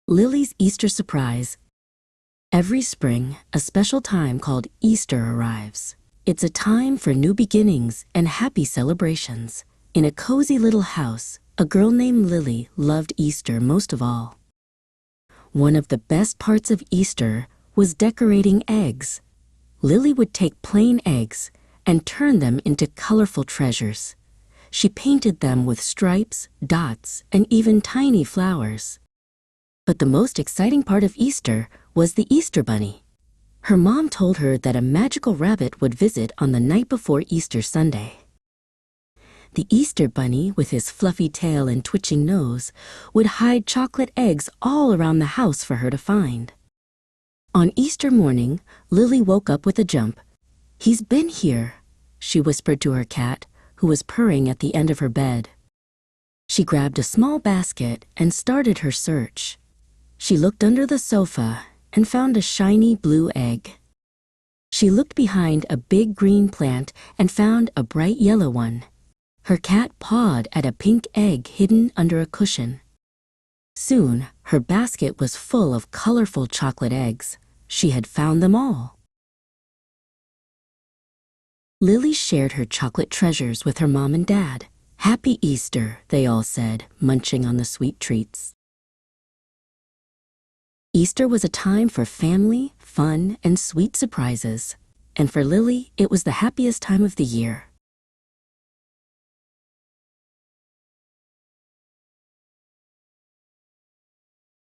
Lily's Easter surprise. Every spring, a special time called Easter arrives. It's a time for new beginnings and happy celebrations. In a cozy little house, a girl named Lily loved Easter most of all. One of the best parts of Easter was decorating eggs. Lily would take plain eggs and turn them into colorful treasures. She painted them with stripes, dots, and even tiny flowers. But the most exciting part of Easter was the Easter Bunny. Her mom told her that a magical rabbit would visit on the night before Easter Sunday. The Easter Bunny, with his fluffy tail and twitching nose, would hide chocolate eggs all around the house for her to find. On Easter morning, Lily woke up with a jump. "He's been here," she whispered to her cat, who was purring at the end of her bed. She grabbed a small basket and started her search. She looked under the sofa and found a shiny blue egg. She looked behind a big green plant and found a bright yellow one. Her cat pawed at a pink egg hidden under a cushion. Soon, her basket was full of colorful chocolate eggs. She had found them all. Lily shared her chocolate treasures with her mom and dad. "Happy Easter," they all said, munching on the sweet treats. Easter was a time for family, fun, and sweet surprises. And for Lily, it was the happiest time of the year.